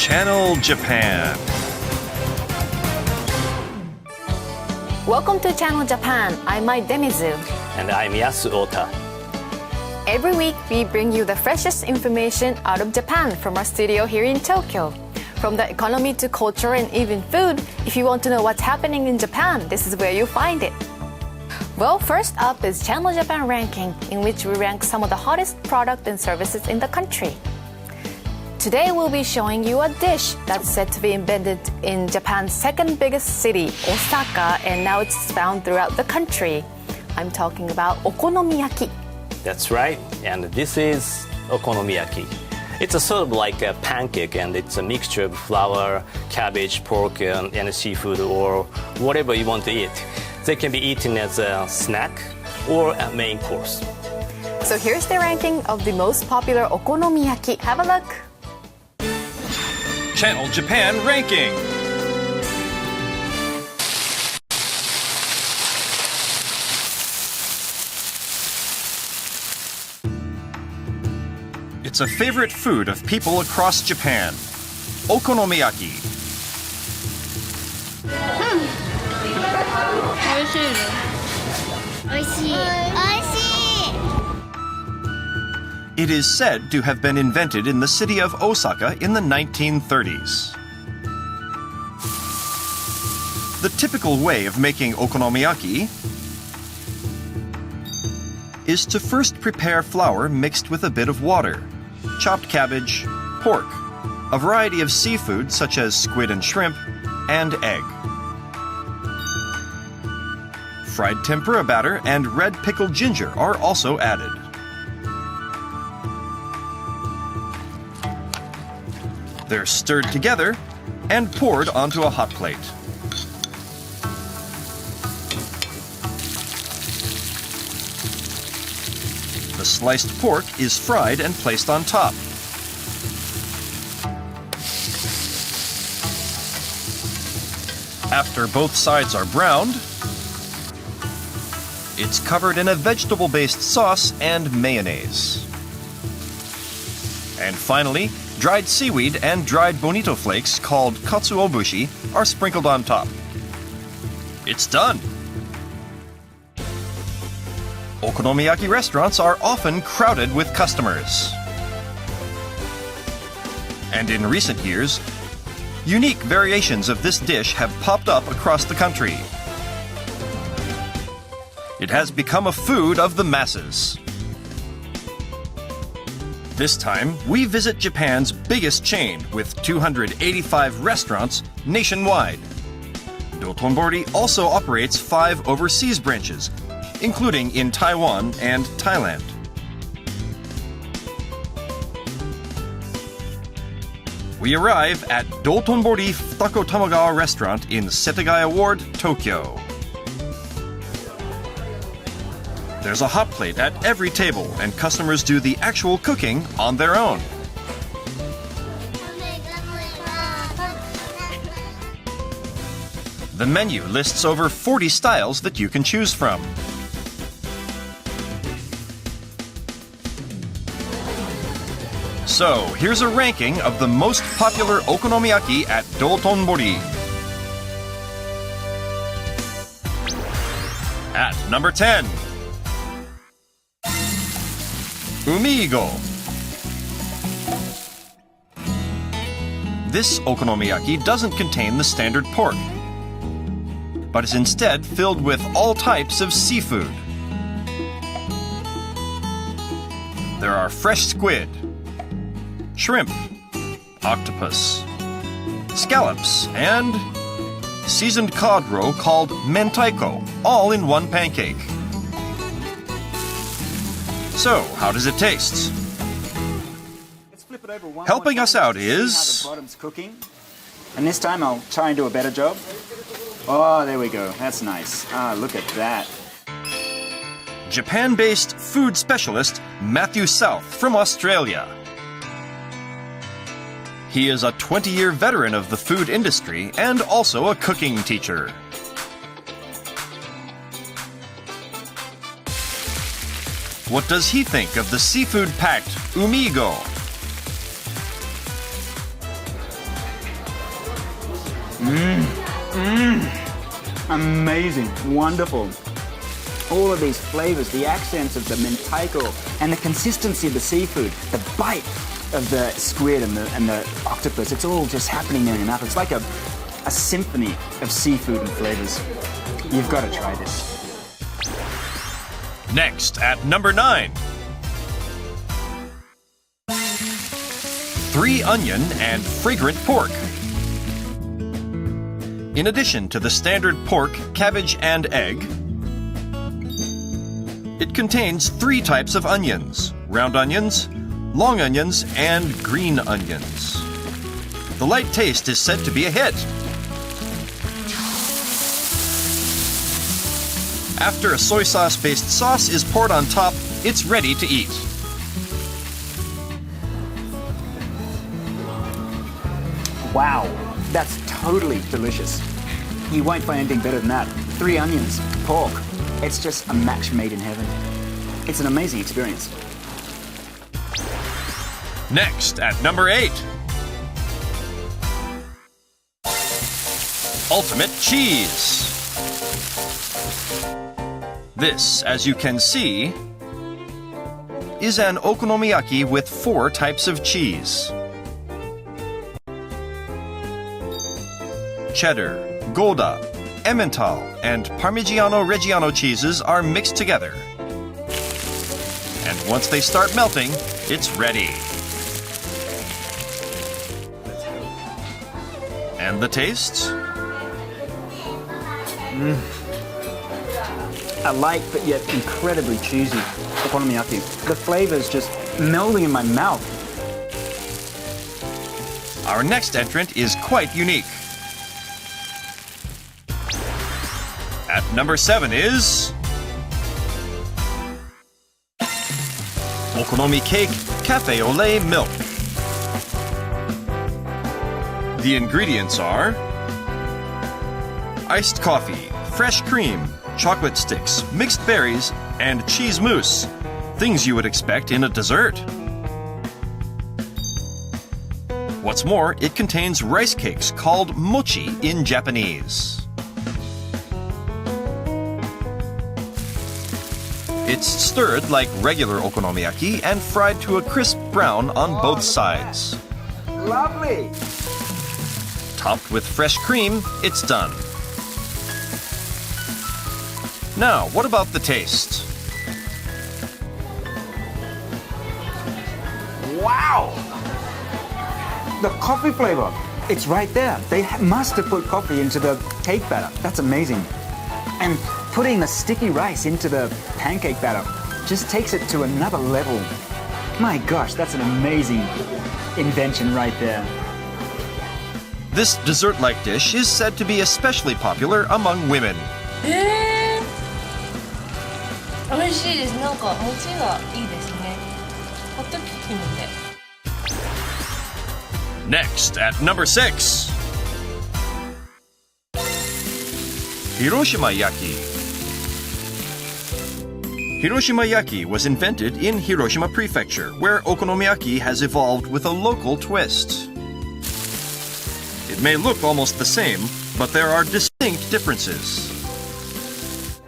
Channel Japan. Welcome to Channel Japan. I'm Mai Demizu. And I'm Yasu Ota. Every week, we bring you the freshest information out of Japan from our studio here in Tokyo. From the economy to culture and even food, if you want to know what's happening in Japan, this is where you find it. Well, first up is Channel Japan Ranking, in which we rank some of the hottest products and services in the country. Today, we'll be showing you a dish that's said to be invented in Japan's second biggest city, Osaka, and now it's found throughout the country. I'm talking about okonomiyaki. That's right, and this is okonomiyaki. It's a sort of like a pancake, and it's a mixture of flour, cabbage, pork, and seafood, or whatever you want to eat. They can be eaten as a snack or a main course. So here's the ranking of the most popular okonomiyaki. Have a look. Channel Japan Ranking. It's a favorite food of people across Japan. Okonomiyaki. It is said to have been invented in the city of Osaka in the 1930s. The typical way of making okonomiyaki is to first prepare flour mixed with a bit of water, chopped cabbage, pork, a variety of seafood such as squid and shrimp, and egg. Fried tempura batter and red pickled ginger are also added. They're stirred together and poured onto a hot plate. The sliced pork is fried and placed on top. After both sides are browned, it's covered in a vegetable-based sauce and mayonnaise. And finally, dried seaweed and dried bonito flakes called katsuobushi are sprinkled on top. It's done! Okonomiyaki restaurants are often crowded with customers. And in recent years, unique variations of this dish have popped up across the country. It has become a food of the masses. This time, we visit Japan's biggest chain with 285 restaurants nationwide. Dotonbori also operates 5 overseas branches, including in Taiwan and Thailand. We arrive at Dotonbori Futako Tamagawa restaurant in Setagaya Ward, Tokyo. There's a hot plate at every table, and customers do the actual cooking on their own. The menu lists over 40 styles that you can choose from. So, here's a ranking of the most popular okonomiyaki at Dotonbori. At number 10. Umiigo. This okonomiyaki doesn't contain the standard pork, but is instead filled with all types of seafood. There are fresh squid, shrimp, octopus, scallops, and seasoned cod roe called mentaiko, all in one pancake. So, how does it taste? Helping us out is... how the bottom's cooking. And this time I'll try and do a better job. Oh, there we go. That's nice. Ah, look at that. Japan-based food specialist Matthew South from Australia. He is a 20-year veteran of the food industry and also a cooking teacher. What does he think of the seafood-packed Umiigo? Amazing, wonderful. All of these flavors, the accents of the mentaiko, and the consistency of the seafood, the bite of the squid and the octopus, it's all just happening there in your mouth. It's like a symphony of seafood and flavors. You've got to try this. Next, at number 9. 3 onion and fragrant pork. In addition to the standard pork, cabbage, and egg, it contains 3 types of onions: round onions, long onions, and green onions. The light taste is said to be a hit. After a soy sauce-based sauce is poured on top, it's ready to eat. Wow, that's totally delicious. You won't find anything better than that. 3 onions, pork. It's just a match made in heaven. It's an amazing experience. Next, at number 8. Ultimate cheese. This, as you can see, is an okonomiyaki with 4 types of cheese. Cheddar, Gouda, Emmental, and Parmigiano Reggiano cheeses are mixed together. And once they start melting, it's ready. And the taste? A light but yet incredibly cheesy okonomiyaki. The flavors just melding in my mouth. Our next entrant is quite unique. At number 7 is Okonomi Cake Cafe au lait Milk. The ingredients are iced coffee, fresh cream, chocolate sticks, mixed berries, and cheese mousse. Things you would expect in a dessert. What's more, it contains rice cakes called mochi in Japanese. It's stirred like regular okonomiyaki and fried to a crisp brown on both sides. Lovely! Topped with fresh cream, it's done. Now, what about the taste? Wow! The coffee flavor, it's right there. They must have put coffee into the cake batter. That's amazing. And putting the sticky rice into the pancake batter just takes it to another level. My gosh, that's an amazing invention right there. This dessert-like dish is said to be especially popular among women. 美味しいです。なんか餅がいいですね。ホットケーキみたい。 Next, at number 6. Hiroshima Yaki. Hiroshima Yaki was invented in Hiroshima Prefecture, where okonomiyaki has evolved with a local twist. It may look almost the same, but there are distinct differences.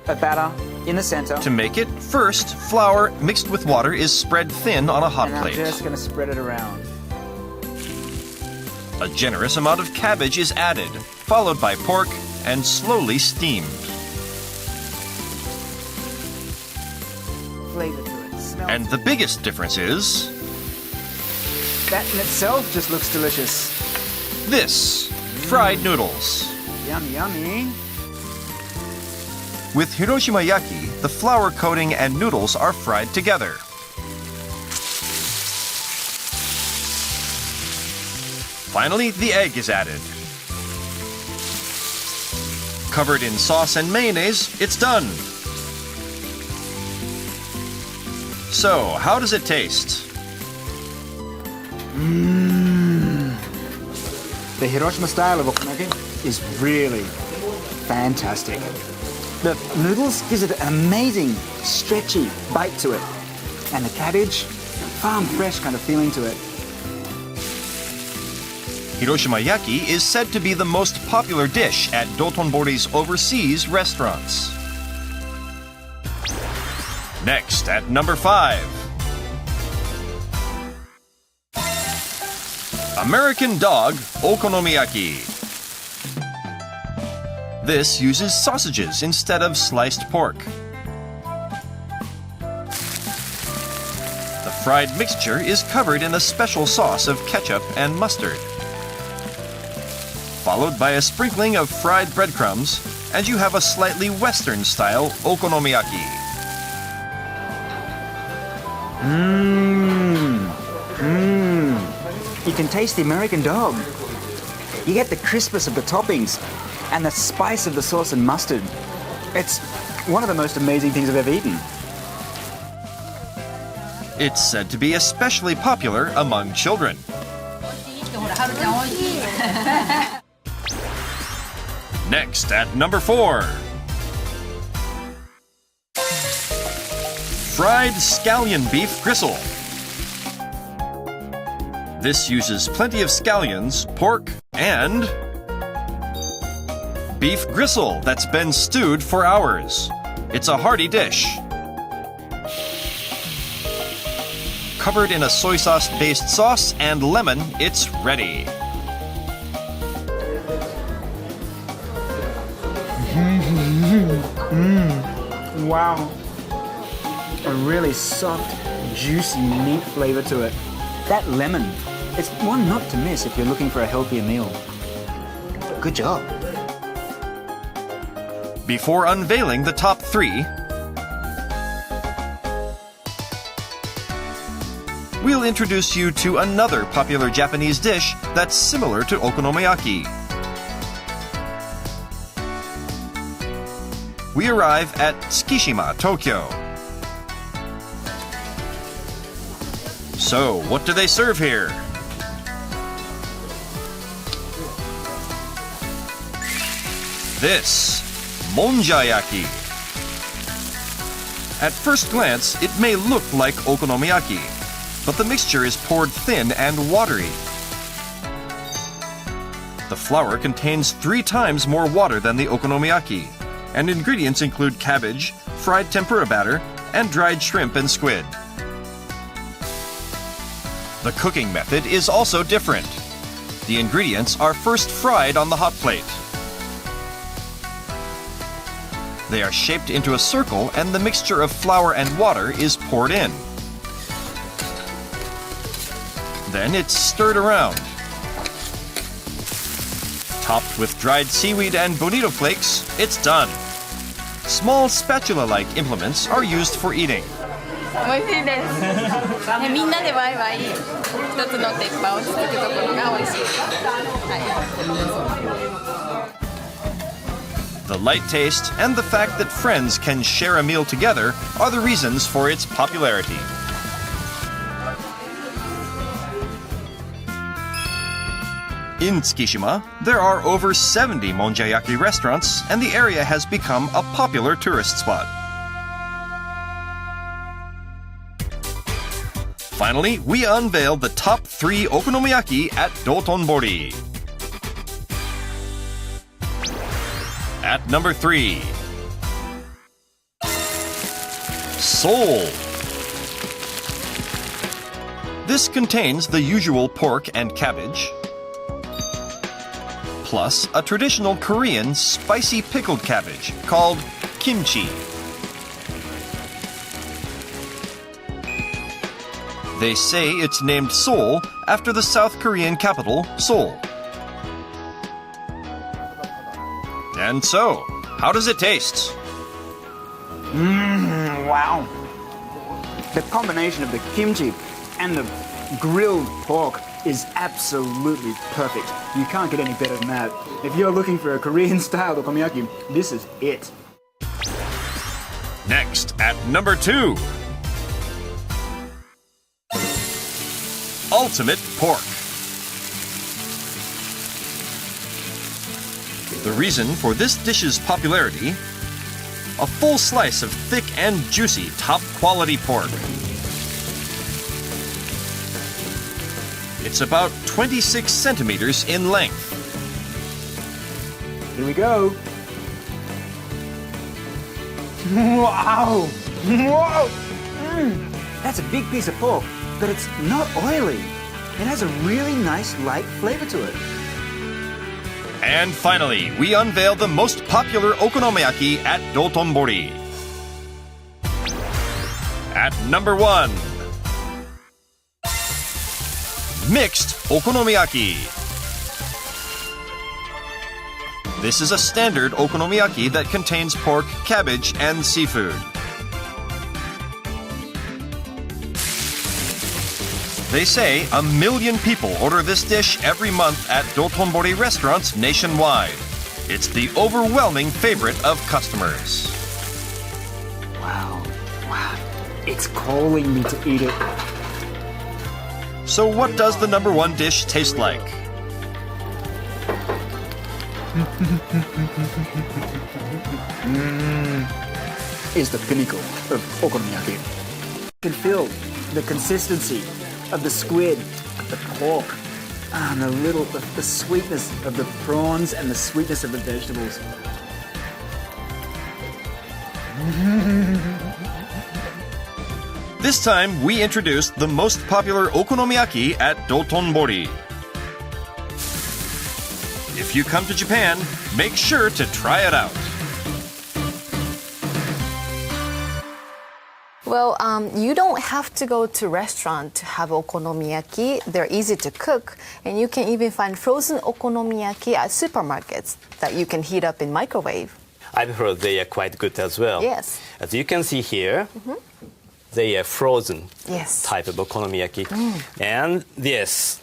A batter in the center. To make it, first, flour mixed with water is spread thin on a hot And I'm plate. just going to spread it around. A generous amount of cabbage is added, followed by pork, and slowly steamed. Flavor to it. Smells. And the biggest difference is That in itself just looks delicious. this: fried noodles. Yummy, yummy. With Hiroshima Yaki, the flour coating and noodles are fried together. Finally, the egg is added. Covered in sauce and mayonnaise, it's done. So, how does it taste? The Hiroshima style of okonomiyaki is really fantastic. The noodles gives it an amazing, stretchy bite to it. And the cabbage, farm fresh kind of feeling to it. Hiroshima Yaki is said to be the most popular dish at Dotonbori's overseas restaurants. Next, at number 5. American Dog Okonomiyaki. This uses sausages instead of sliced pork. The fried mixture is covered in a special sauce of ketchup and mustard, followed by a sprinkling of fried breadcrumbs, and you have a slightly Western-style okonomiyaki. You can taste the American dog. You get the crispness of the toppings and the spice of the sauce and mustard. It's one of the most amazing things I've ever eaten. It's said to be especially popular among children. Next, at number 4. Fried scallion beef gristle. This uses plenty of scallions, pork, and beef gristle that's been stewed for hours. It's a hearty dish. Covered in a soy sauce-based sauce and lemon, it's ready. Wow. A really soft, juicy meat flavor to it. That lemon, it's one not to miss if you're looking for a healthier meal. Good job. Before unveiling the top 3, we'll introduce you to another popular Japanese dish that's similar to okonomiyaki. We arrive at Tsukishima, Tokyo. So, what do they serve here? This, monjayaki. At first glance, it may look like okonomiyaki, but the mixture is poured thin and watery. The flour contains 3 times more water than the okonomiyaki, and ingredients include cabbage, fried tempura batter, and dried shrimp and squid. The cooking method is also different. The ingredients are first fried on the hot plate. They are shaped into a circle, and the mixture of flour and water is poured in. Then it's stirred around. Topped with dried seaweed and bonito flakes, it's done. Small spatula-like implements are used for eating. 美味しいです。みんなでワイワイ一つの鉄板をつつくところが美味しい。The light taste and the fact that friends can share a meal together are the reasons for its popularity. In Tsukishima, there are over 70 monjayaki restaurants, and the area has become a popular tourist spot. Finally, we unveil the top 3 okonomiyaki at Dotonbori. At number 3, Seoul. This contains the usual pork and cabbage, plus a traditional Korean spicy pickled cabbage called kimchi. They say it's named Seoul after the South Korean capital, Seoul. And so, how does it taste? Wow. The combination of the kimchi and the grilled pork is absolutely perfect. You can't get any better than that. If you're looking for a Korean-style okonomiyaki, this is it. Next, at number 2, Ultimate Pork. The reason for this dish's popularity: a full slice of thick and juicy top-quality pork. It's about 26 centimeters in length. Here we go. Wow! Whoa! That's a big piece of pork, but it's not oily. It has a really nice light flavor to it. And finally, we unveil the most popular okonomiyaki at Dotonbori. At number 1, mixed okonomiyaki. This is a standard okonomiyaki that contains pork, cabbage, and seafood. They say 1 million people order this dish every month at Dotonbori restaurants nationwide. It's the overwhelming favorite of customers. Wow. It's calling me to eat it. So what does the number 1 dish taste like? Is the pinnacle of okonomiyaki. You can feel the consistency of the squid, the pork, and the sweetness of the prawns and the sweetness of the vegetables. This time, we introduced the most popular okonomiyaki at Dotonbori. If you come to Japan, make sure to try it out. Well, you don't have to go to restaurant to have okonomiyaki. They're easy to cook, and you can even find frozen okonomiyaki at supermarkets that you can heat up in microwave. I've heard they are quite good as well. Yes. As you can see here, they are frozen Yes. type of okonomiyaki. And this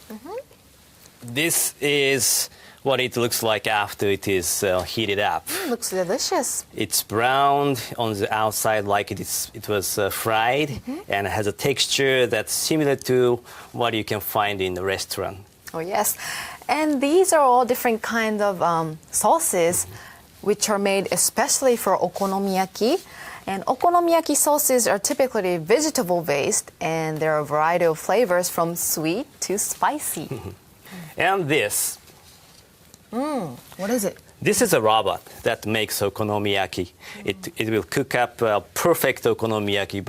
is what it looks like after it is heated up. Looks delicious. It's browned on the outside like it was fried, and it has a texture that's similar to what you can find in the restaurant. Oh, yes. And these are all different kinds of sauces which are made especially for okonomiyaki. And okonomiyaki sauces are typically vegetable-based, and there are a variety of flavors from sweet to spicy. And this. What is it? This is a robot that makes okonomiyaki. It will cook up a perfect okonomiyaki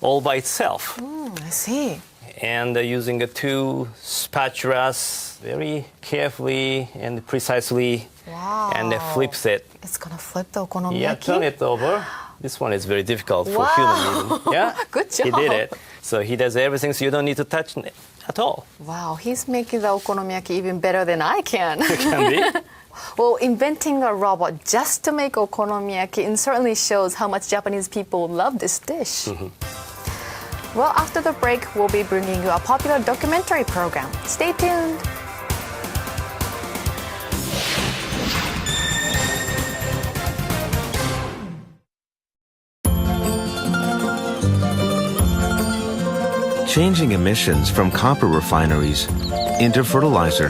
all by itself. I see. And using 2 spatulas very carefully and precisely, Wow. and it flips it. It's gonna flip the okonomiyaki? Yeah, turn it over. This one is very difficult for Wow. human even. Yeah, Good He job. did it. So he does everything, so you don't need to touch it at all. Wow, he's making the okonomiyaki even better than I can. Can be. Well, inventing a robot just to make okonomiyaki certainly shows how much Japanese people love this dish. Well, after the break, we'll be bringing you a popular documentary program. Stay tuned. Changing emissions from copper refineries into fertilizer.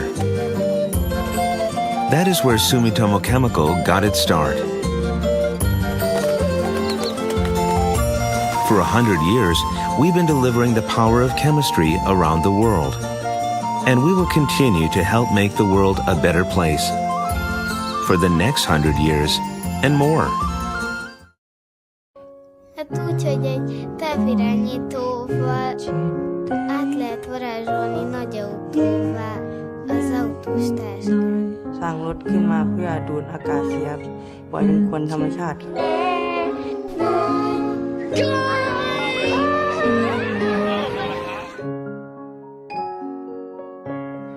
That is where Sumitomo Chemical got its start. For 100 years, we've been delivering the power of chemistry around the world. And we will continue to help make the world a better place for the next 100 years and more. Hát úgy, hogy egy távirányítóval át lehet varázsolni nagy autóvá az autós táskát. สร้างรถขึ้นมาเพื่อดูดอากาศเสียปล่อยเป็นควันธรรมชาติ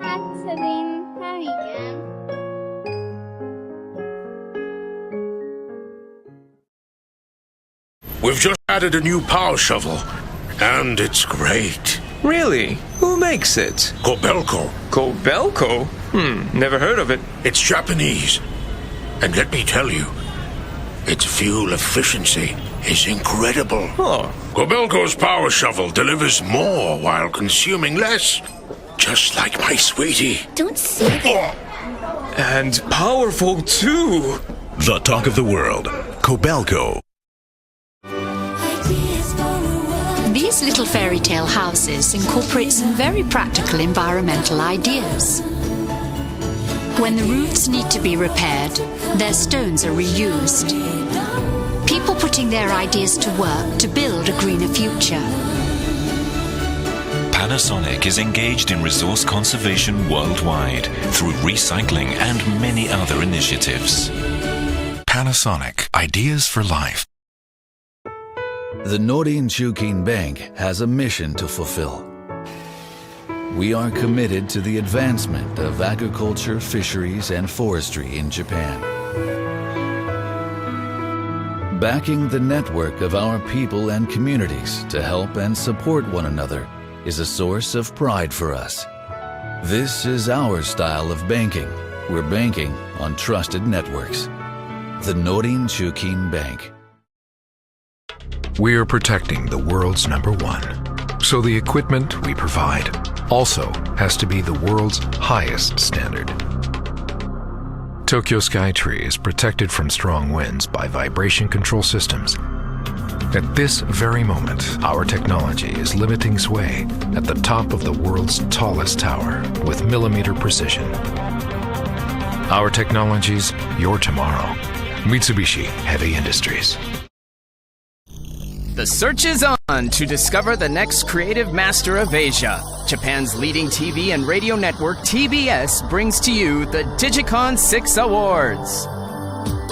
Hát szerintem igen. We've just added a new power shovel, and it's great. Really? Who makes it? Kobelco. Kobelco? Never heard of it. It's Japanese. And let me tell you, its fuel efficiency is incredible. Oh. Kobelco's power shovel delivers more while consuming less. Just like my sweetie. Don't say that. And powerful too. The talk of the world. Kobelco. This These little fairy tale houses incorporate some very practical environmental ideas. When the roofs need to be repaired, their stones are reused. People putting their ideas to work to build a greener future. Panasonic is engaged in resource conservation worldwide through recycling and many other initiatives. Panasonic, ideas for life. The Norin Chukin Bank has a mission to fulfill. We are committed to the advancement of agriculture, fisheries, and forestry in Japan. Backing the network of our people and communities to help and support one another is a source of pride for us. This is our style of banking. We're banking on trusted networks. The Norin Chukin Bank. We're protecting the world's #1. So the equipment we provide also has to be the world's highest standard. Tokyo Skytree is protected from strong winds by vibration control systems. At this very moment, our technology is limiting sway at the top of the world's tallest tower with millimeter precision. Our technologies, your tomorrow. Mitsubishi Heavy Industries. The search is on to discover the next creative master of Asia. Japan's leading TV and radio network, TBS, brings to you the Digicon 6 Awards,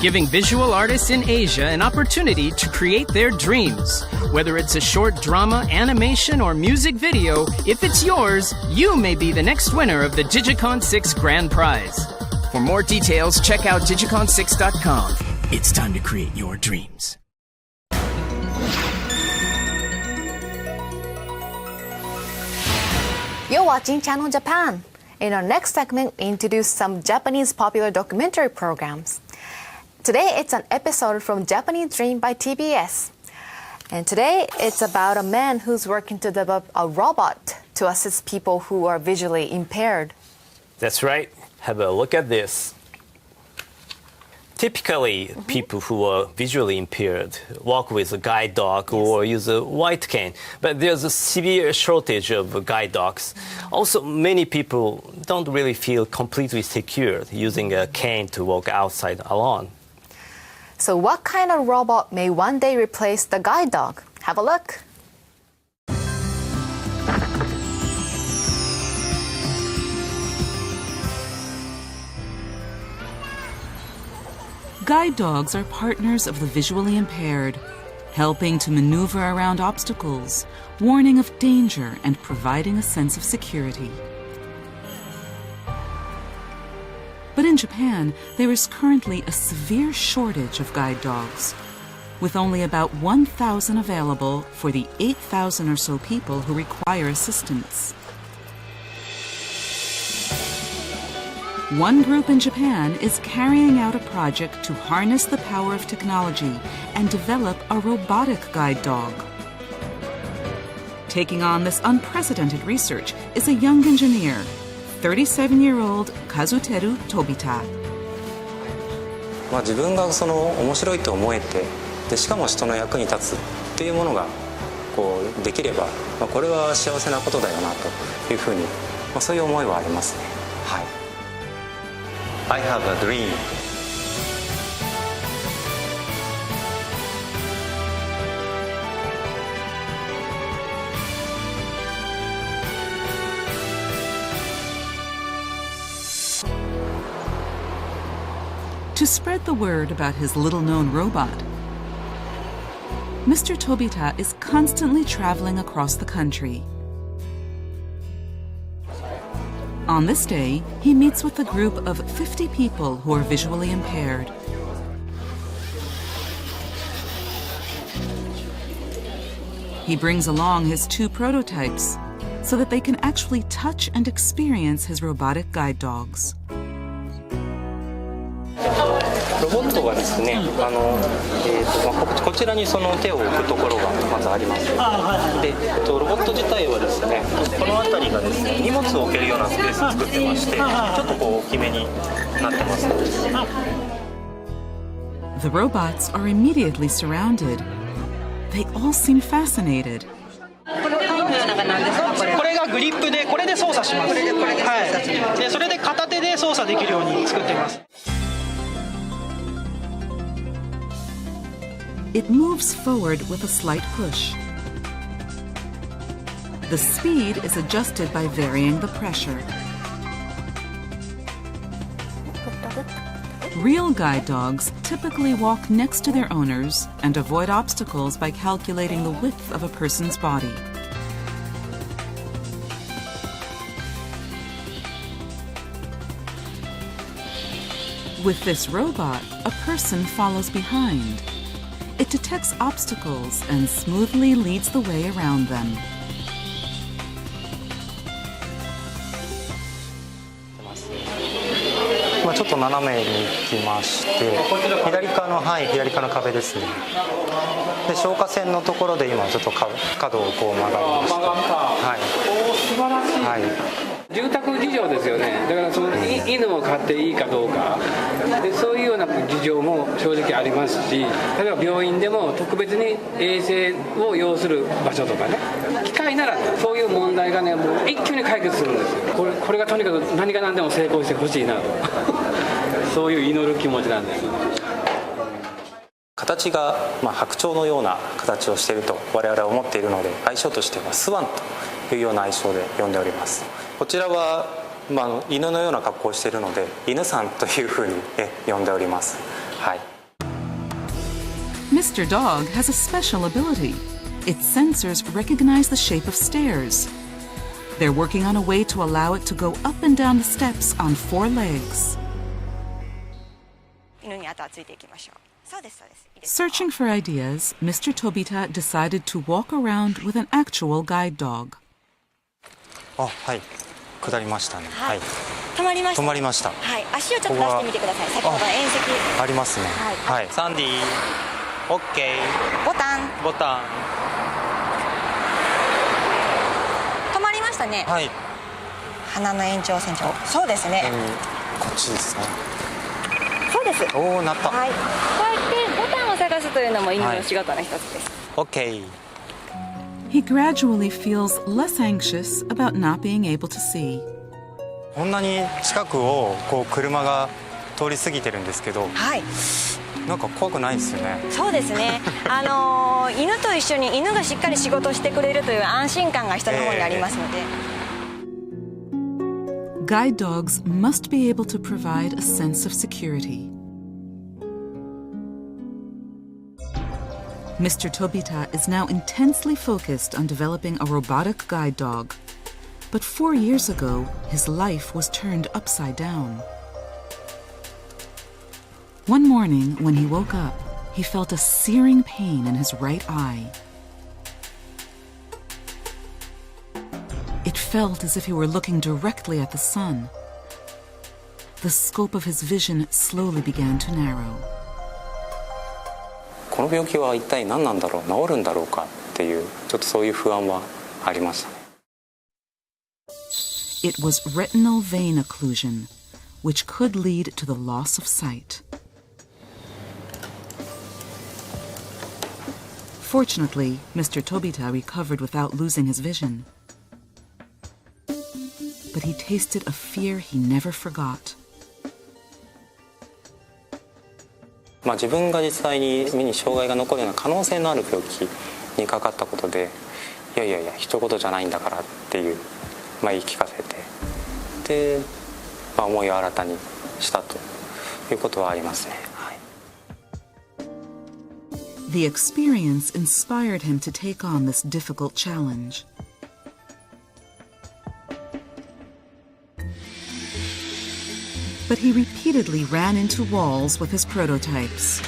giving visual artists in Asia an opportunity to create their dreams. Whether it's a short drama, animation, or music video, if it's yours, you may be the next winner of the Digicon 6 Grand Prize. For more details, check out digicon6.com. It's time to create your dreams. You're watching Channel Japan. In our next segment, we introduce some Japanese popular documentary programs. Today, it's an episode from Japanese Dream by TBS. And today, it's about a man who's working to develop a robot to assist people who are visually impaired. That's right. Have a look at this. Typically, people who are visually impaired walk with a guide dog or use a white cane. But there's a severe shortage of guide dogs. Also, many people don't really feel completely secure using a cane to walk outside alone. So what kind of robot may one day replace the guide dog? Have a look. Guide dogs are partners of the visually impaired, helping to maneuver around obstacles, warning of danger, and providing a sense of security. But in Japan, there is currently a severe shortage of guide dogs, with only about 1,000 available for the 8,000 or so people who require assistance. One group in Japan is carrying out a project to harness the power of technology and develop a robotic guide dog. Taking on this unprecedented research is a young engineer, 37-year-old Kazuteru Tobita. 自分が面白いと思えて、でしかも人の役に立つっていうものができれば、これは幸せなことだよなというふうに、そういう思いはありますね。はい。I have a dream. To spread the word about his little-known robot, Mr. Tobita is constantly traveling across the country. On this day, he meets with a group of 50 people who are visually impaired. He brings along his 2 prototypes so that they can actually touch and experience his robotic guide dogs. ロボットがですね、こちらにその手を置くところがまずあります。で、ロボット自体はですね、この辺りがですね、荷物を置けるようなスペースを作ってまして、ちょっと大きめになってます。The robots are immediately surrounded. They all seem fascinated. このが何ですか？これがグリップで、これで操作します。はい。で、それで片手で操作できるように作っています。It moves forward with a slight push. The speed is adjusted by varying the pressure. Real guide dogs typically walk next to their owners and avoid obstacles by calculating the width of a person's body. With this robot, a person follows behind. It detects obstacles and smoothly leads the way around them. Now, ちょっと斜めに行きまして、左側の壁ですね。で、消火栓のところで今ちょっと角をこう曲がりました。はい。素晴らしい。はい。住宅事情ですよね。だからその犬を飼っていいかどうかで、そういうような事情も正直ありますし、例えば病院でも特別に衛生を要する場所とかね、機械ならそういう問題がね、もう一挙に解決するんですよ。これがとにかく何が何でも成功してほしいなとそういう祈る気持ちなんです。形が、白鳥のような形をしていると我々は思っているので、愛称としてはスワンというような愛称で呼んでおります。こちらは、犬のような格好をしているので、犬さんというふうに呼んでおります。はい。Mr. Dog has a special ability. Its sensors recognize the shape of stairs. They're working on a way to allow it to go up and down the steps on 4 legs. 犬に後はついていきましょう。そうです、そうです。Searching for ideas, Mr. Tobita decided to walk around with an actual guide dog. はい。下りましたね。はい。止まりました。止まりました。はい。足をちょっと出してみてください。先ほどの縁石。ありますね。はい。サンディ、オッケー。ボタン。止まりましたね。はい。鼻の延長線上。そうですね。こっちですね。そうです。おお、なった。はい。こうやってボタンを探すというのも犬の仕事の一つです。オッケー。He gradually feels less anxious about not being able to see. こんなに近くをこう車が通り過ぎてるんですけど、はい。なんか怖くないですよね。そうですね。犬と一緒に犬がしっかり仕事してくれるという安心感が人の方にありますので。Guide dogs must be able to provide a sense of security. Mr. Tobita is now intensely focused on developing a robotic guide dog. But 4 years ago, his life was turned upside down. One morning, when he woke up, he felt a searing pain in his right eye. It felt as if he were looking directly at the sun. The scope of his vision slowly began to narrow. この病気は一体何なんだろう、治るんだろうかっていう、ちょっとそういう不安はありましたね。It was retinal vein occlusion, which could lead to the loss of sight. Fortunately, Mr. Tobita recovered without losing his vision. But he tasted a fear he never forgot. 自分が実際に目に障害が残るような可能性のある病気にかかったことで、いや一言じゃないんだからっていう、言い聞かせて、で、思いを新たにしたということはありますね。はい。The experience inspired him to take on this difficult challenge. But he repeatedly ran into walls with his prototypes.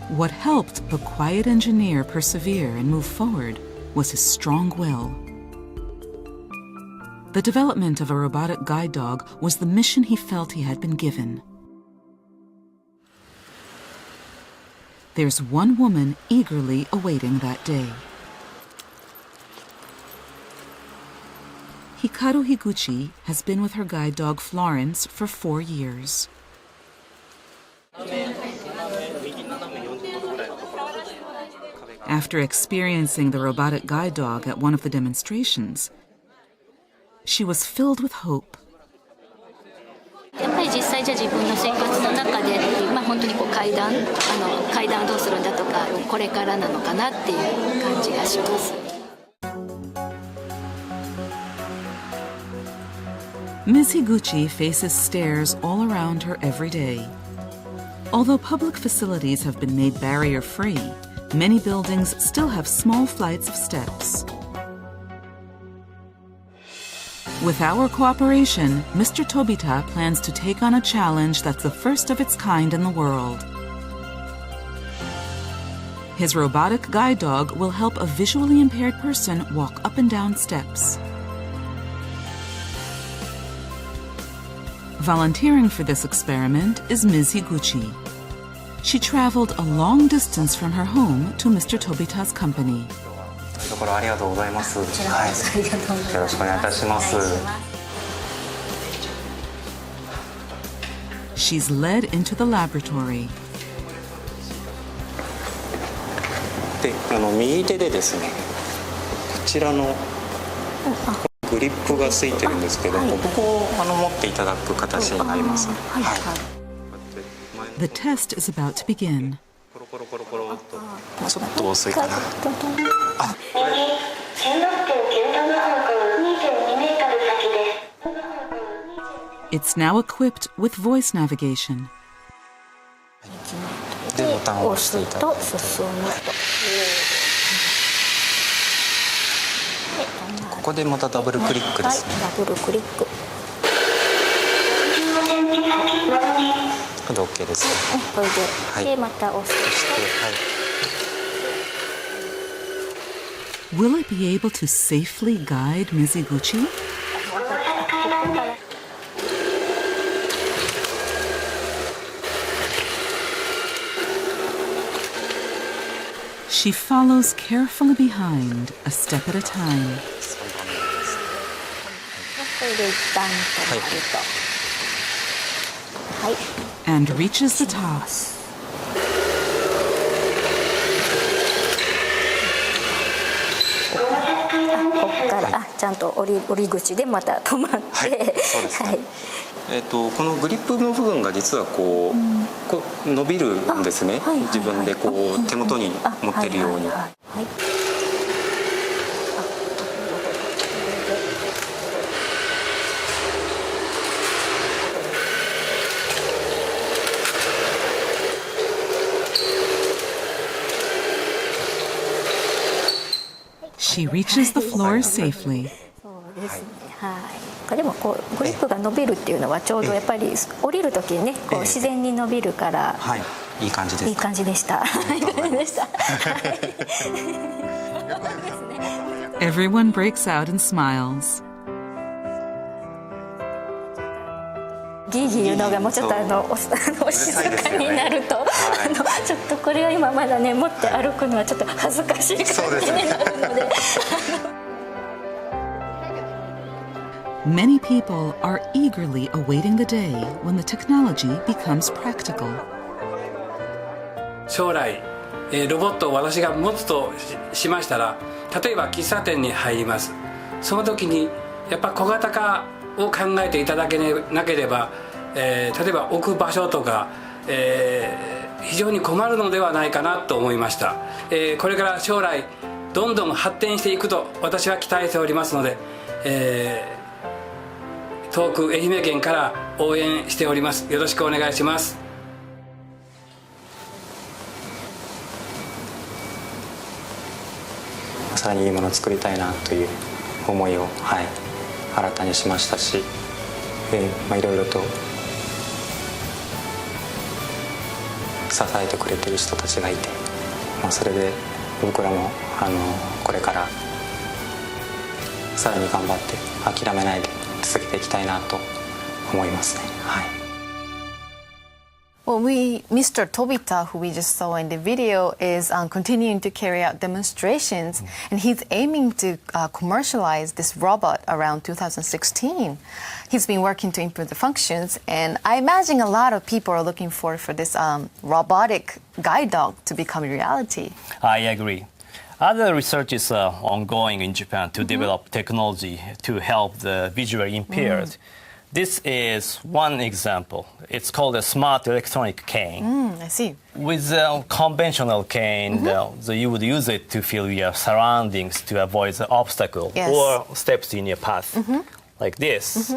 What helped the quiet engineer persevere and move forward was his strong will. The development of a robotic guide dog was the mission he felt he had been given. There's one woman eagerly awaiting that day. Hikaru Higuchi has been with her guide dog Florence for 4 years. After experiencing the robotic guide dog at one of the demonstrations, she was filled with hope. やっぱり実際じゃあ自分の生活の中で、本当に階段をどうするんだとか、これからなのかなっていう感じがします。Ms. Higuchi faces stairs all around her every day. Although public facilities have been made barrier-free, many buildings still have small flights of steps. With our cooperation, Mr. Tobita plans to take on a challenge that's the first of its kind in the world. His robotic guide dog will help a visually impaired person walk up and down steps. Volunteering for this experiment is Ms. Higuchi. She traveled a long distance from her home to Mr. Tobita's company. ところありがとうございます。はい、よろしくお願いいたします。She's led into the laboratory. で、右手でですね、こちらのグリップがついてるんですけど、ここを持っていただく形になります。はい。The test is about to begin. コロコロコロコロっと、ちょっと遅いかな。あ、It's now equipped with voice navigation. で、ボタンを押していただくと。ここでまたダブルクリックですね。ダブルクリック。これで OK ですね。これで、はい、でまた押して、はい。Will it be able to safely guide Ms. Higuchi? She follows carefully behind, a step at a time. And reaches the top. Hey, このグリップの部分が実はこう伸びるんですね。自分でこう手元に持ってるように。She reaches the floor safely. でもこうグリップが伸びるっていうのはちょうどやっぱり降りる時にねこう自然に伸びるから、はい、いい感じです。いい感じでした。いい感じでした。Everyone breaks out and smiles. ギーギー言うのがもうちょっとお静かになると、ちょっとこれは今まだね持って歩くのはちょっと恥ずかしい感じになるので。Many people are eagerly awaiting the day when the technology becomes practical. 将来、ロボットを私が持つとしましたら、例えば喫茶店に入ります。その時にやっぱ小型化を考えていただけなければ、例えば置く場所とか、非常に困るのではないかなと思いました。これから将来どんどん発展していくと私は期待しておりますので、遠く愛媛県から応援しております。よろしくお願いします。さらにいいものを作りたいなという思いを、はい、新たにしましたし、いろいろと支えてくれてる人たちがいて、それで僕らもこれからさらに頑張って諦めないで続けていきたいなと思いますね。はい。Well, Mr. Tobita, who we just saw in the video, is continuing to carry out demonstrations, and he's aiming to commercialize this robot around 2016. He's been working to improve the functions, and I imagine a lot of people are looking for this robotic guide dog to become a reality. I agree. Other research is ongoing in Japan to develop technology to help the visually impaired. This is one example. It's called a smart electronic cane. I see. With a conventional cane, you would use it to feel your surroundings to avoid the obstacle or steps in your path, like this.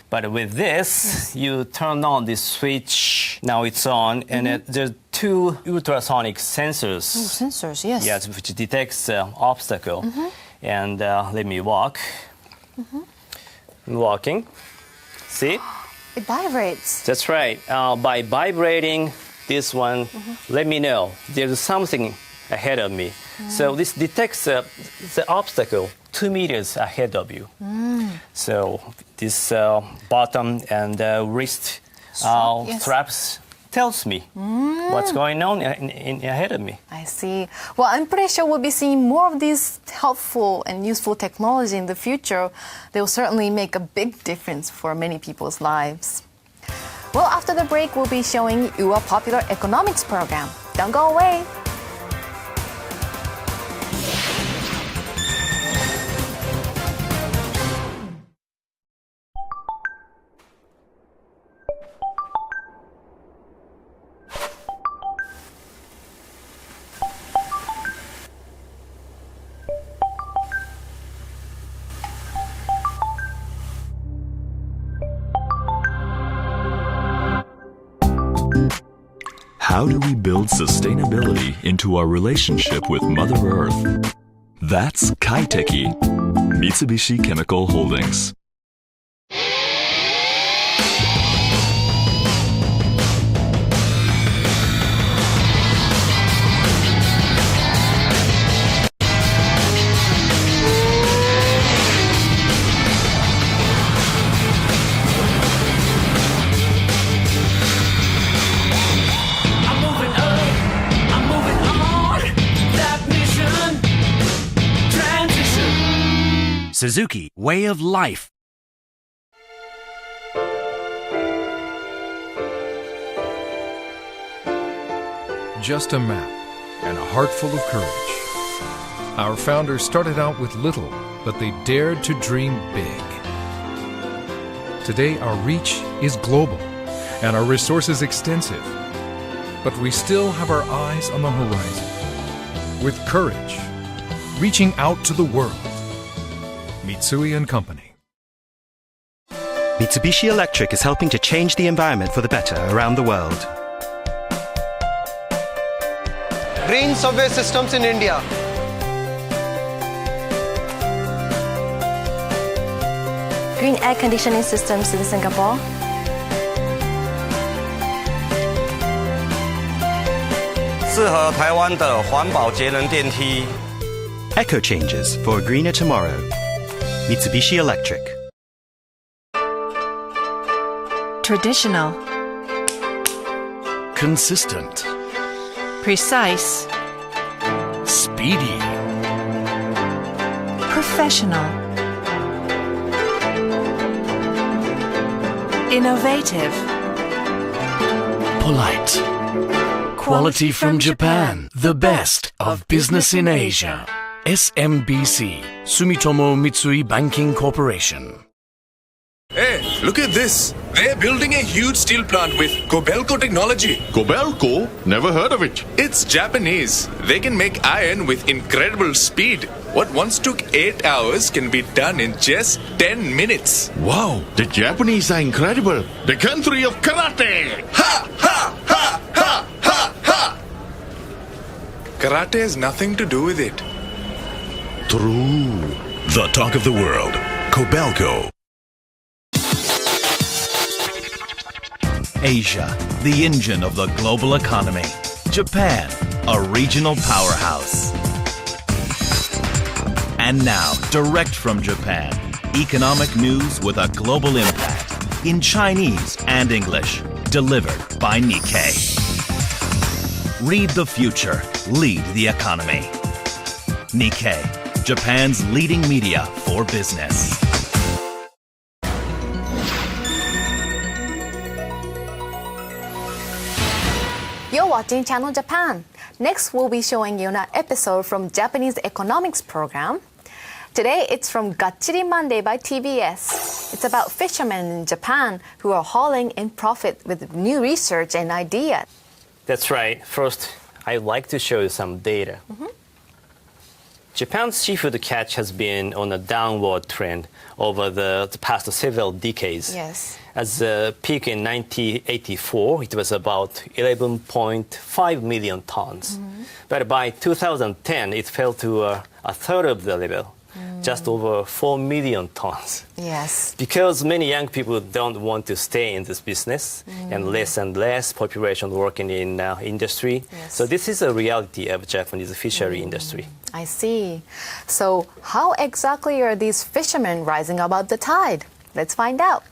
But with this, you turn on this switch. Now it's on, and there's 2 ultrasonic sensors. Sensors, yes. Yes, which detects the obstacle. And let me walk. I'm walking. See? It vibrates. That's right. By vibrating this one, let me know there's something ahead of me. So this detects the obstacle 2 meters ahead of you. So this bottom and wrist straps tells me what's going on ahead of me. I see. Well, I'm pretty sure we'll be seeing more of these helpful and useful technology in the future. They will certainly make a big difference for many people's lives. Well, after the break, we'll be showing you a popular economics program. Don't go away. How do we build sustainability into our relationship with Mother Earth? That's Kaiteki, Mitsubishi Chemical Holdings. Suzuki Way of Life. Just a map and a heart full of courage. Our founders started out with little, but they dared to dream big. Today our reach is global and our resources extensive, but we still have our eyes on the horizon. With courage, reaching out to the world. Mitsui & Company. Mitsubishi Electric is helping to change the environment for the better around the world. Green subway systems in India. Green air conditioning systems in Singapore. Eco changes for a greener tomorrow. Mitsubishi Electric. Traditional. Consistent. Precise. Speedy. Professional. Innovative. Polite. Quality from Japan. The best of business in Asia. SMBC, Sumitomo Mitsui Banking Corporation. Hey, look at this. They're building a huge steel plant with Kobelco technology. Kobelco? Never heard of it. It's Japanese. They can make iron with incredible speed. What once took 8 hours can be done in just 10 minutes. Wow, the Japanese are incredible. The country of karate. Ha! Ha! Ha! Ha! Ha! Ha! Karate has nothing to do with it. True. The talk of the world. Kobelco. Asia, the engine of the global economy. Japan, a regional powerhouse. And now, direct from Japan, economic news with a global impact in Chinese and English, delivered by Nikkei. Read the future, lead the economy. Nikkei, Japan's leading media for business. You're watching Channel Japan. Next, we'll be showing you an episode from Japanese economics program. Today, it's from Gachiri Monday by TBS. It's about fishermen in Japan who are hauling in profit with new research and ideas. That's right. First, I'd like to show you some data. Japan's seafood catch has been on a downward trend over the past several decades. Yes. As a peak in 1984, it was about 11.5 million tons. But by 2010, it fell to a third of the level, just over 4 million tons. Yes. Because many young people don't want to stay in this business and less population working in industry. Yes. So this is a reality of Japanese fishery industry. I see. So how exactly are these fishermen rising above the tide? Let's find out.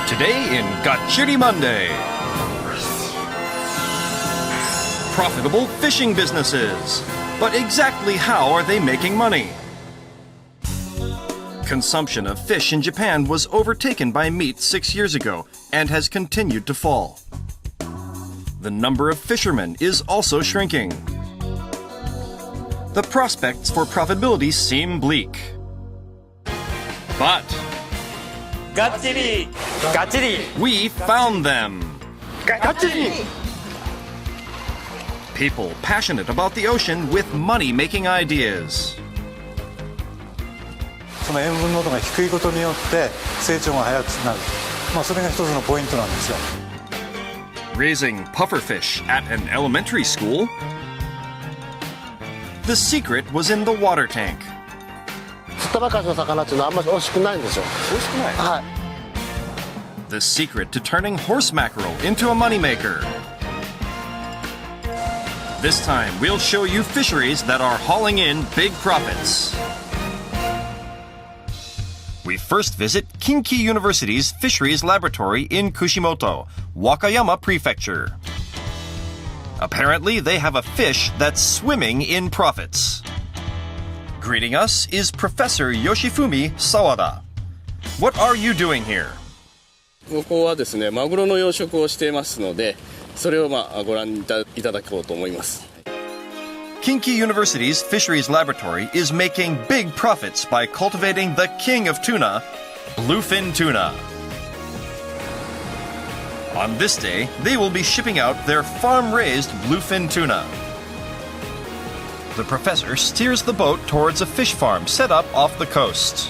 Today in Gachiri Monday. Profitable fishing businesses. But exactly how are they making money? Consumption of fish in Japan was overtaken by meat 6 years ago and has continued to fall. The number of fishermen is also shrinking. The prospects for profitability seem bleak. But we found them. People passionate about the ocean with money-making ideas. その塩分濃度が低いことによって成長が早くなる。それが一つのポイントなんですよ。Raising pufferfish at an elementary school? The secret was in the water tank. 釣ったばかりの魚っていうのはあんまり美味しくないんですよ。美味しくない？はい。The secret to turning horse mackerel into a moneymaker. This time, we'll show you fisheries that are hauling in big profits. We first visit Kinki University's Fisheries Laboratory in Kushimoto, Wakayama Prefecture. Apparently, they have a fish that's swimming in profits. Greeting us is Professor Yoshifumi Sawada. What are you doing here? ここはですね、マグロの養殖をしていますので、それをご覧いただこうと思います。Kinki University's Fisheries Laboratory is making big profits by cultivating the king of tuna, bluefin tuna. On this day, they will be shipping out their farm-raised bluefin tuna. The professor steers the boat towards a fish farm set up off the coast.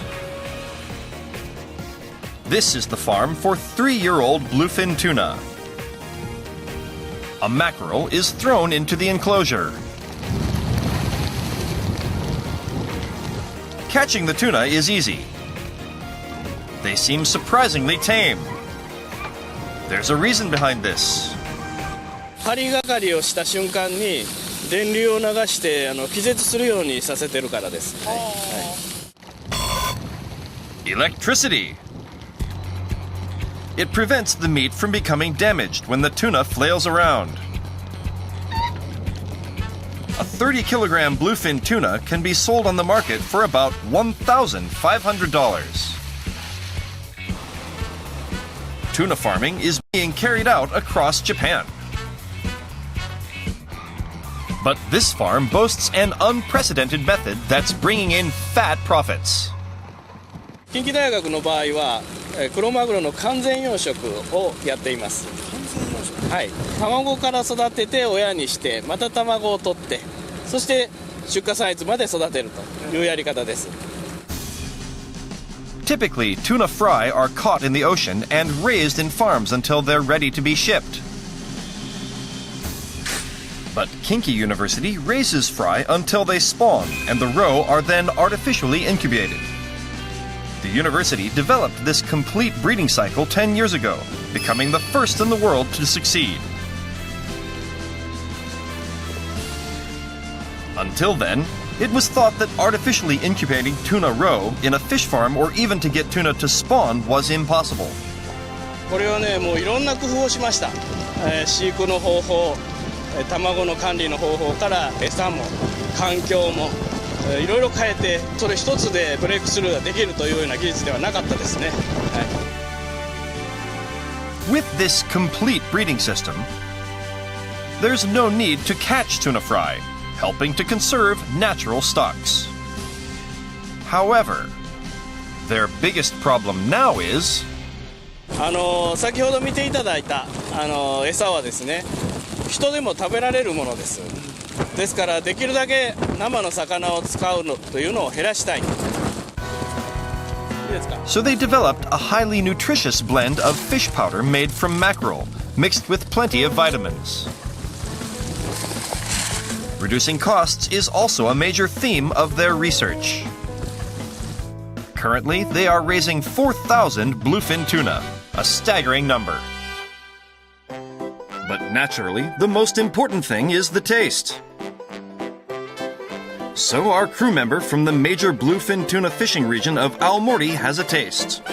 This is the farm for 3-year-old bluefin tuna. A mackerel is thrown into the enclosure. Catching the tuna is easy. They seem surprisingly tame. There's a reason behind this. 針がかりをした瞬間に電流を流して気絶するようにさせてるからです。Electricity. It prevents the meat from becoming damaged when the tuna flails around. A 30-kilogram bluefin tuna can be sold on the market for about $1,500. Tuna farming is being carried out across Japan. But this farm boasts an unprecedented method that's bringing in fat profits. 近畿大学の場合はクロマグロの完全養殖をやっています。はい、卵から育てて親にしてまた卵を取ってそして出荷サイズまで育てるというやり方です。Typically, tuna fry are caught in the ocean and raised in farms until they're ready to be shipped. But Kinki University raises fry until they spawn, and the roe are then artificially incubated. The university developed this complete breeding cycle 10 years ago, becoming the first in the world to succeed. Until then, it was thought that artificially incubating tuna roe in a fish farm or even to get tuna to spawn was impossible. これはね、もういろんな工夫をしました。飼育の方法、卵の管理の方法から餌も環境もいろいろ変えて、それ一つでブレイクスルーができるというような技術ではなかったですね。はい。With this complete breeding system, there's no need to catch tuna fry, helping to conserve natural stocks. However, their biggest problem now is 先ほど見ていただいた餌はですね、人でも食べられるものです。ですからできるだけ生の魚を使うのというのを減らしたい。So they developed a highly nutritious blend of fish powder made from mackerel, mixed with plenty of vitamins. Reducing costs is also a major theme of their research. Currently, they are raising 4,000 bluefin tuna, a staggering number. But naturally, the most important thing is the taste. So our crew member from the major bluefin tuna fishing region of Aomori has a taste.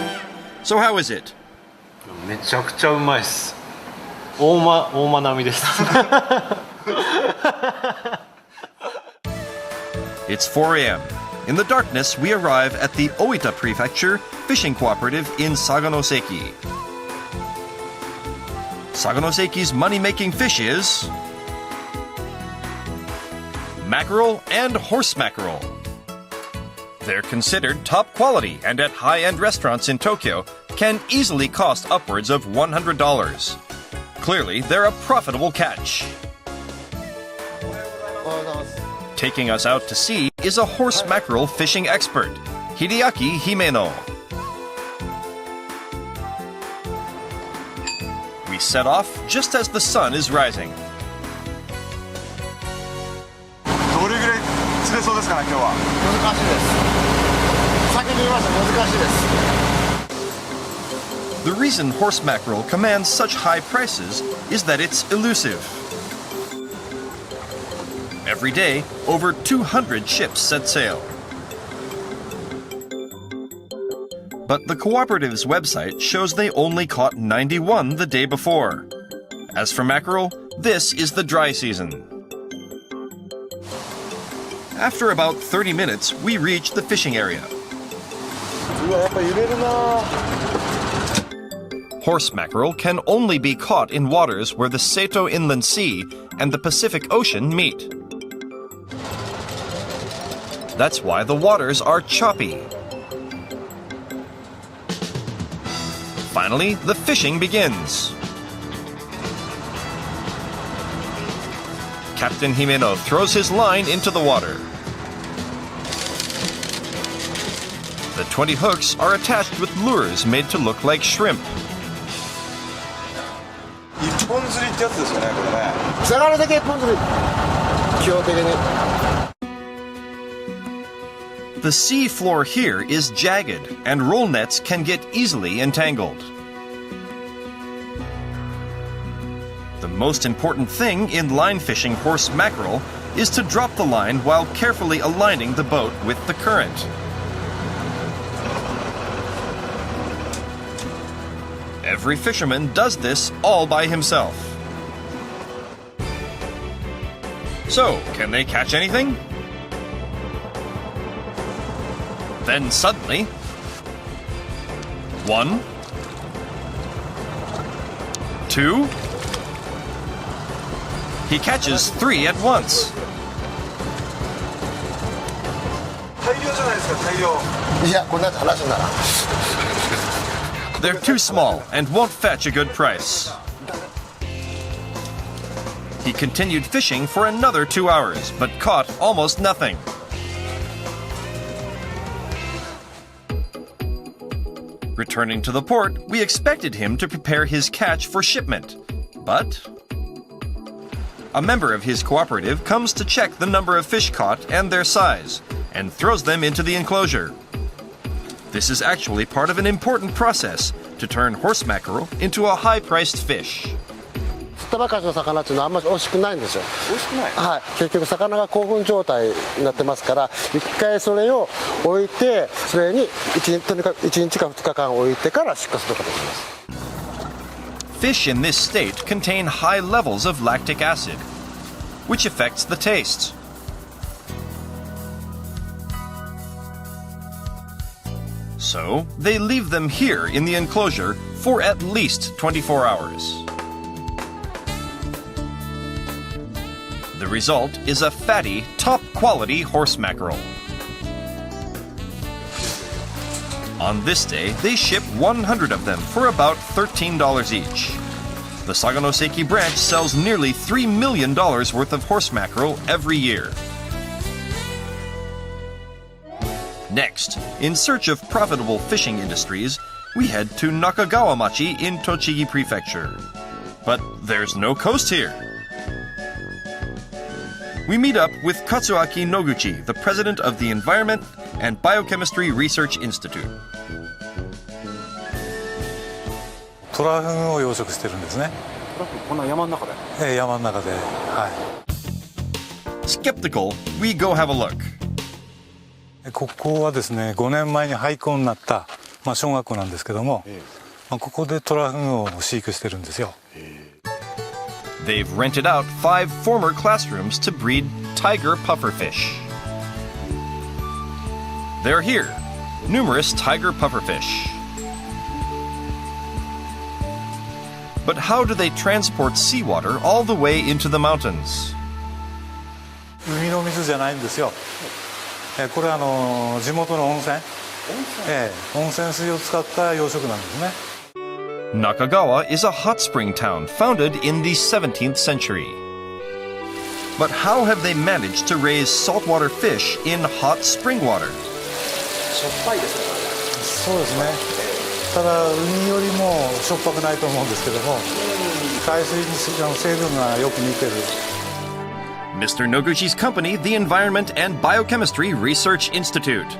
So how is it? めちゃくちゃうまいです。大間並みです。It's 4 a.m. In the darkness, we arrive at the Oita Prefecture Fishing Cooperative in Saganoseki. Saganoseki's money-making fish is mackerel and horse mackerel. They're considered top quality and at high-end restaurants in Tokyo can easily cost upwards of $100. Clearly, they're a profitable catch. Taking us out to sea is a horse mackerel fishing expert, Hideaki Himeno. We set off just as the sun is rising. どれぐらい釣れそうですかね、今日は。難しいです。先に言いました、難しいです。 The reason horse mackerel commands such high prices is that it's elusive. Every day, over 200 ships set sail. But the cooperative's website shows they only caught 91 the day before. As for mackerel, this is the dry season. After about 30 minutes, we reach the fishing area. Horse mackerel can only be caught in waters where the Seto Inland Sea and the Pacific Ocean meet. That's why the waters are choppy. Finally, the fishing begins. Captain Himeno throws his line into the water. The 20 hooks are attached with lures made to look like shrimp. 一本釣りってやつですよね、これね。魚だけ一本釣り。基本的に。The sea floor here is jagged, and roll nets can get easily entangled. The most important thing in line fishing horse mackerel is to drop the line while carefully aligning the boat with the current. Every fisherman does this all by himself. So, can they catch anything? Then suddenly, 1, 2, he catches 3 at once. 大量じゃないですか、大量。いや、こんな話なら。They're too small and won't fetch a good price. He continued fishing for another 2 hours, but caught almost nothing. Returning to the port, we expected him to prepare his catch for shipment, but a member of his cooperative comes to check the number of fish caught and their size, and throws them into the enclosure. This is actually part of an important process to turn horse mackerel into a high-priced fish. 釣ったばかりの魚っていうのはあんまり美味しくないんですよ。美味しくない。はい。結局魚が興奮状態になってますから、一回それを置いて、それにとにかく1日か2日間置いてから出荷することができます。Fish in this state contain high levels of lactic acid, which affects the taste. So, they leave them here in the enclosure for at least 24 hours. The result is a fatty, top-quality horse mackerel. On this day, they ship 100 of them for about $13 each. The Saganoseki branch sells nearly $3 million worth of horse mackerel every year. Next, in search of profitable fishing industries, we head to Nakagawa-machi in Tochigi Prefecture. But there's no coast here. We meet up with Katsuaki Noguchi, the president of the Environment and Biochemistry Research Institute. トラフグを養殖してるんですね。こんな山の中で。山の中で、はい。Skeptical, we go have a look. ここはですね、5年前に廃校になった、小学校なんですけども、ここでトラフグを飼育してるんですよ。They've rented out 5 former classrooms to breed tiger pufferfish. They're here, numerous tiger pufferfish. But how do they transport seawater all the way into the mountains? 海の水じゃないんですよ。これは地元の温泉、温泉水を使った養殖なんですね。Nakagawa is a hot spring town founded in the 17th century. But how have they managed to raise saltwater fish in hot spring water? しょっぱいですね。そうですね。ただ海よりもしょっぱくないと思うんですけども、海水に成分がよく似てる。Mr. Noguchi's company, the Environment and Biochemistry Research Institute,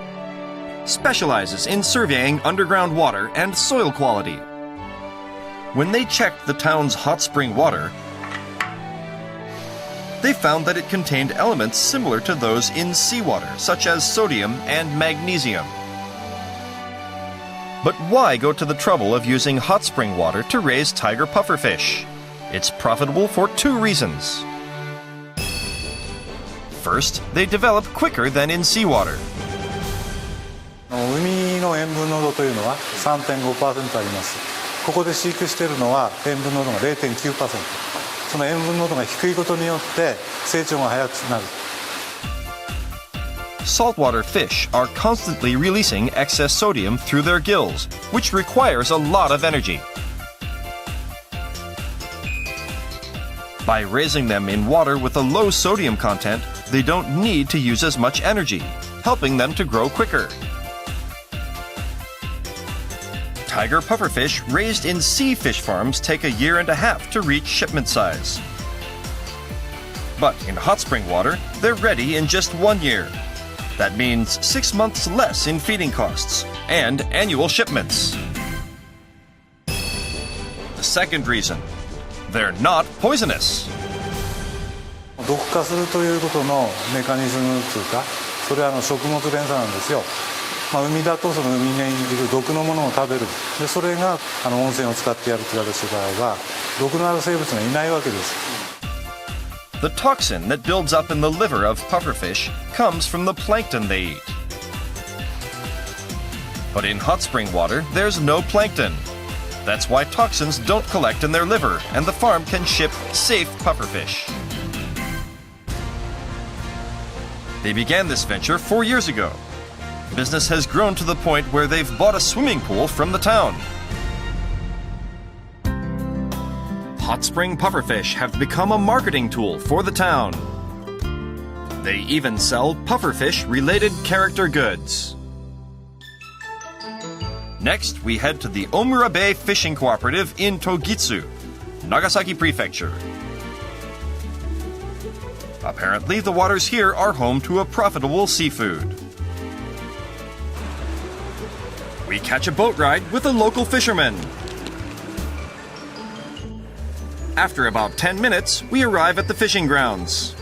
specializes in surveying underground water and soil quality. When they checked the town's hot spring water, they found that it contained elements similar to those in seawater, such as sodium and magnesium. But why go to the trouble of using hot spring water to raise tiger pufferfish? It's profitable for 2 reasons. First, they develop quicker than in seawater. 海の塩分濃度というのは 3.5% あります。ここで飼育しているのは塩分濃度が 0.9%。その塩分濃度が低いことによって成長が早くなる。Saltwater fish are constantly releasing excess sodium through their gills, which requires a lot of energy. By raising them in water with a low sodium content, they don't need to use as much energy, helping them to grow quicker. Tiger pufferfish raised in sea fish farms take a year and a half to reach shipment size. But in hot spring water, they're ready in just 1 year. That means 6 months less in feeding costs and annual shipments. The second reason, they're not poisonous. 毒化するということのメカニズムというか、それは食物連鎖なんですよ。海だとその海にいる毒のものを食べる。でそれが温泉を使ってやると言われた場合は、毒のある生物がいないわけです。The toxin that builds up in the liver of pufferfish comes from the plankton they eat. But in hot spring water, there's no plankton. That's why toxins don't collect in their liver, and the farm can ship safe pufferfish. They began this venture 4 years ago. Business has grown to the point where they've bought a swimming pool from the town. Hot spring pufferfish have become a marketing tool for the town. They even sell pufferfish-related character goods. Next, we head to the Omura Bay Fishing Cooperative in Togitsu, Nagasaki Prefecture. Apparently, the waters here are home to a profitable seafood. We catch a boat ride with a local fisherman. After about 10 minutes, we arrive at the fishing grounds.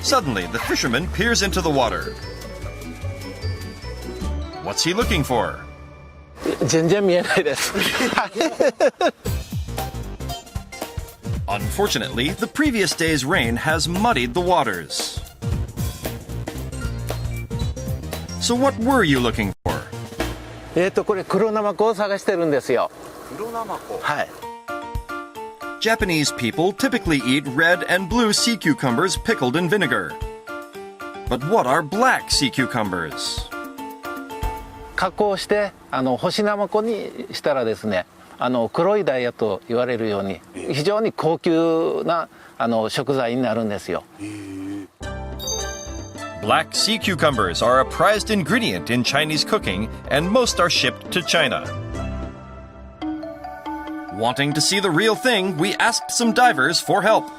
Suddenly, the fisherman peers into the water. What's he looking for? 全然見えないです。Unfortunately, the previous day's rain has muddied the waters. So what were you looking for? これ黒ナマコを探してるんですよ。黒ナマコ。はい。Japanese people typically eat red and blue sea cucumbers pickled in vinegar. But what are black sea cucumbers? 加工して干しナマコにしたらですね、黒いダイヤと言われるように非常に高級な食材になるんですよ。Black sea cucumbers are a prized ingredient in Chinese cooking, and most are shipped to China. Wanting to see the real thing, we asked some divers for help.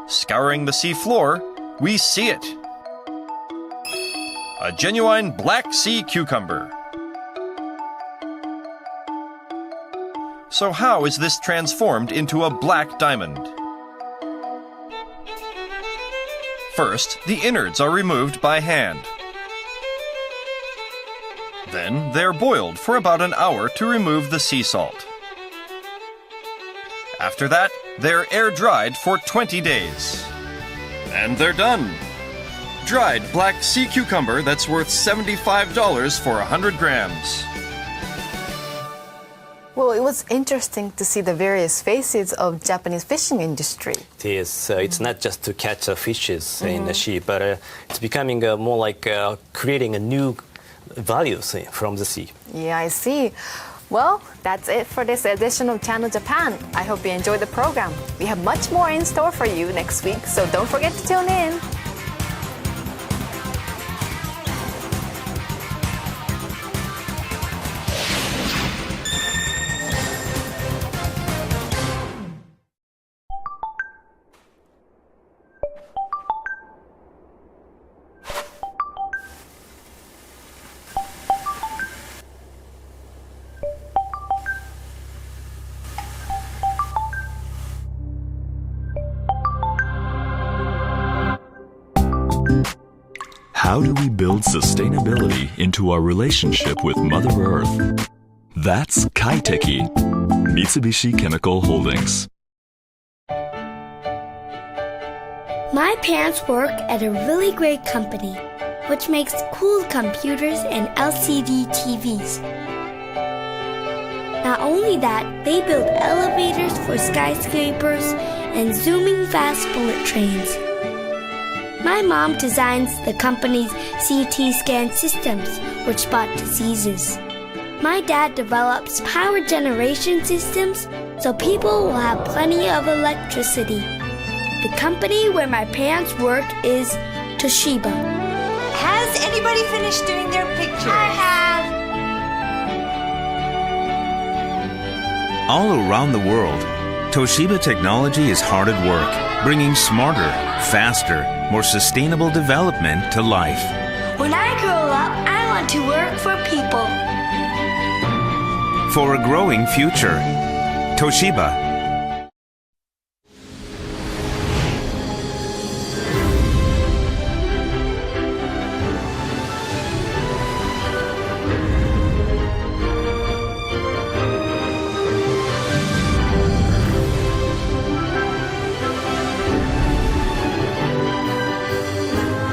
Scouring the sea floor, we see it. A genuine black sea cucumber. So how is this transformed into a black diamond? First, the innards are removed by hand. Then they're boiled for about an hour to remove the sea salt. After that, they're air-dried for 20 days. And they're done. Dried black sea cucumber that's worth $75 for 100 grams. Well, it was interesting to see the various facets of Japanese fishing industry. It is. It's not just to catch fishes in the sea, but it's becoming more like creating a new values from the sea. Yeah, I see. Well, that's it for this edition of Channel Japan. I hope you enjoyed the program. We have much more in store for you next week, so don't forget to tune in. How do we build sustainability into our relationship with Mother Earth? That's Kaiteki, Mitsubishi Chemical Holdings. My parents work at a really great company, which makes cool computers and LCD TVs. Not only that, they build elevators for skyscrapers and zooming fast bullet trains. My mom designs the company's CT scan systems, which spot diseases. My dad develops power generation systems so people will have plenty of electricity. The company where my parents work is Toshiba. Has anybody finished doing their pictures? I have. All around the world, Toshiba technology is hard at work, bringing smarter, faster, more sustainable development to life. When I grow up, I want to work for people. For a growing future, Toshiba.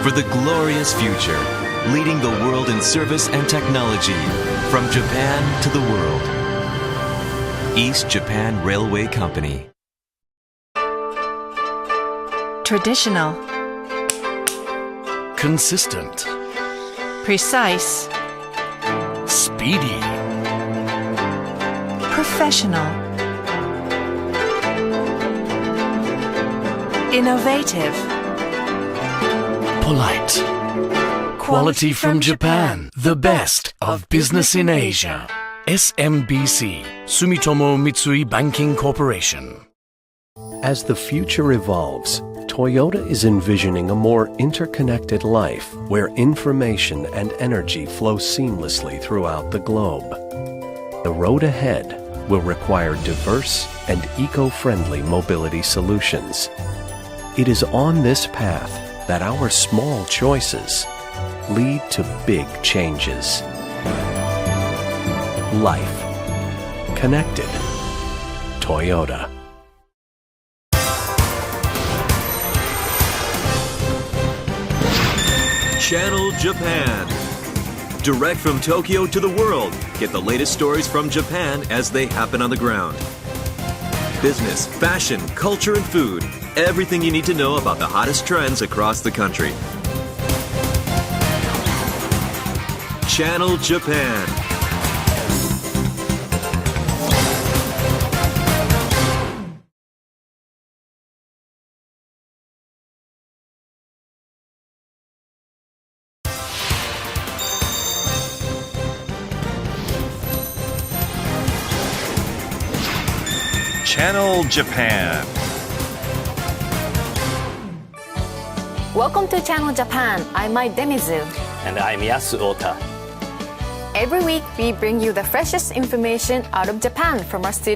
For the glorious future, leading the world in service and technology, from Japan to the world. East Japan Railway Company. Traditional. Consistent. Precise. Speedy. Professional. Innovative. Polite. Quality from Japan. The best of business in Asia. SMBC, Sumitomo Mitsui Banking Corporation. As the future evolves, Toyota is envisioning a more interconnected life where information and energy flow seamlessly throughout the globe. The road ahead will require diverse and eco-friendly mobility solutions. It is on this path that our small choices lead to big changes. Life. Connected. Toyota. Channel Japan. Direct from Tokyo to the world, get the latest stories from Japan as they happen on the ground. Business, fashion, culture, and food. Everything you need to know about the hottest trends across the country. Channel Japan. Channel Japan. Welcome to Channel Japan. I'm Mai Demizu. And I'm Yasu Ota. Every week, we bring you the freshest information out of Japan from our studio.